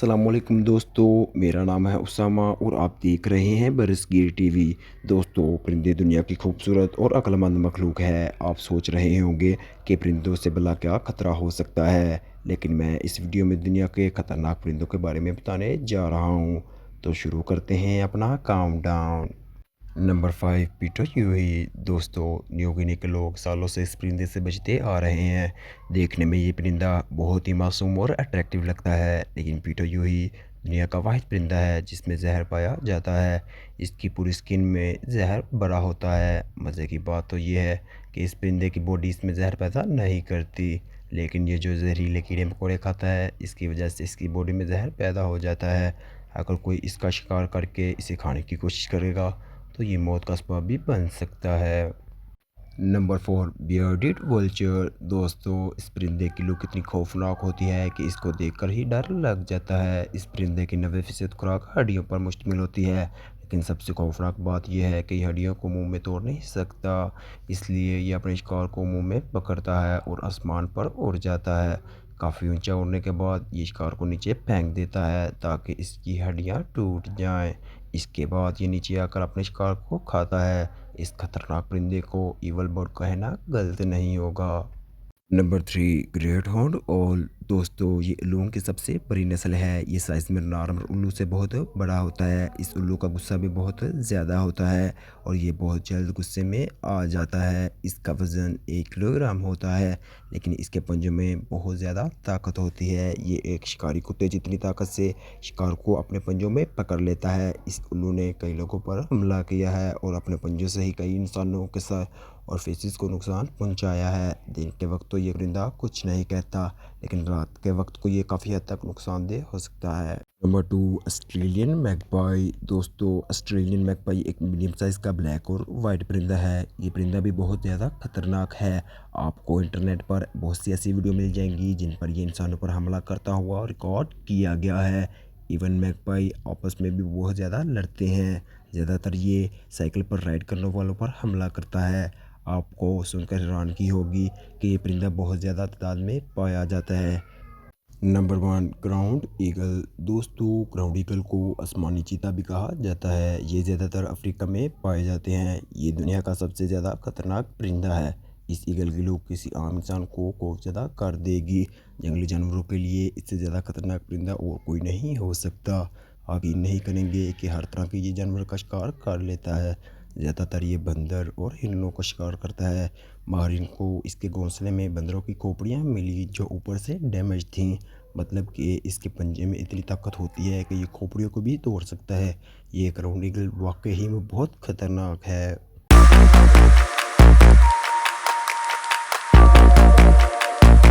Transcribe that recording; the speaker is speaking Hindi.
अस्सलामुअलैकुम दोस्तों, मेरा नाम है उसामा और आप देख रहे हैं बरसगीर टीवी। दोस्तों, परिंदे दुनिया की खूबसूरत और अक्लमंद मखलूक है। आप सोच रहे होंगे कि परिंदों से भला क्या खतरा हो सकता है, लेकिन मैं इस वीडियो में दुनिया के खतरनाक परिंदों के बारे में बताने जा रहा हूँ। तो शुरू करते हैं अपना काउंटडाउन। Number 5, Peter यूही। दोस्तों, न्यू गिनी के लोग सालों से इस परिंदे से बचते आ रहे हैं। देखने में ये परिंदा बहुत ही मासूम और अट्रैक्टिव लगता है, लेकिन पीटर यूही दुनिया का वाहिद परिंदा है जिसमें जहर पाया जाता है। इसकी पूरी स्किन में जहर भरा होता है। मज़े की बात तो ये है कि इस परिंदे की बॉडी इसमें जहर पैदा नहीं करती, लेकिन ये जो जहरीले कीड़े मकोड़े खाता है, इसकी वजह से इसकी बॉडी में जहर पैदा हो जाता है। अगर कोई इसका शिकार करके इसे खाने की कोशिश करेगा तो ये मौत का सबब भी बन सकता है। Number 4, bearded vulture. दोस्तों, इस परिंदे की लुक इतनी खौफनाक होती है कि इसको देखकर ही डर लग जाता है। इस परिंदे की 90% खुराक हड्डियों पर मुश्तमिल होती है, लेकिन सबसे खौफनाक बात यह है कि ये हड्डियों को मुंह में तोड़ नहीं सकता। इसलिए ये अपने शिकार को मुंह में पकड़ता है और आसमान पर उड़ जाता है। काफ़ी ऊंचा उड़ने के बाद ये शिकार को नीचे फेंक देता है ताकि इसकी हड्डियां टूट जाएं। इसके बाद ये नीचे आकर अपने शिकार को खाता है। इस खतरनाक परिंदे को ईवल बर्ड कहना गलत नहीं होगा। नंबर 3, ग्रेट हॉर्न ओल। दोस्तों, ये उल्लुओं की सबसे बड़ी नस्ल है। ये साइज़ में नॉर्मल उल्लू से बहुत बड़ा होता है। इस उल्लू का गुस्सा भी बहुत ज़्यादा होता है और ये बहुत जल्द गुस्से में आ जाता है। इसका वज़न 1 किलोग्राम होता है, लेकिन इसके पंजों में बहुत ज़्यादा ताकत होती है। ये एक शिकारी कुत्ते जितनी ताकत से शिकार को अपने पंजों में पकड़ लेता है। इस उल्लू ने कई लोगों पर हमला किया है और अपने पंजों से ही कई इंसानों के साथ और फेसिस को नुकसान पहुंचाया है। दिन के वक्त तो ये परिंदा कुछ नहीं कहता, लेकिन रात के वक्त को ये काफ़ी हद तक नुकसानदेह हो सकता है। Number 2, Australian magpie. दोस्तों, ऑस्ट्रेलियन मैगपाई एक मीडियम साइज़ का ब्लैक और वाइट परिंदा है। ये परिंदा भी बहुत ज़्यादा खतरनाक है। आपको इंटरनेट पर बहुत सी ऐसी वीडियो मिल जाएंगी जिन पर ये इंसानों पर हमला करता हुआ रिकॉर्ड किया गया है। इवन मैगपाई आपस में भी बहुत ज़्यादा लड़ते हैं। ज़्यादातर ये साइकिल पर राइड करने वालों पर हमला करता है। आपको सुनकर हैरानगी होगी कि ये परिंदा बहुत ज़्यादा तादाद में पाया जाता है। Number 1, ground eagle. दोस्तों, ग्राउंड ईगल को आसमानी चीता भी कहा जाता है। ये ज़्यादातर अफ्रीका में पाए जाते हैं। ये दुनिया का सबसे ज़्यादा खतरनाक परिंदा है। इस ईगल की लूक किसी आम इंसान को खौफज़दा कर देगी। जंगली जानवरों के लिए इससे ज़्यादा खतरनाक परिंदा और कोई नहीं हो सकता। आप ये नहीं करेंगे कि हर तरह के ये जानवर का शिकार कर लेता है। ज़्यादातर ये बंदर और हिरणों का शिकार करता है। माहिरीन को इसके घोंसले में बंदरों की खोपड़ियाँ मिली जो ऊपर से डैमेज थीं। मतलब कि इसके पंजे में इतनी ताकत होती है कि ये खोपड़ियों को भी तोड़ सकता है। ये ग्राउंड ईगल वाकई ही में बहुत खतरनाक है।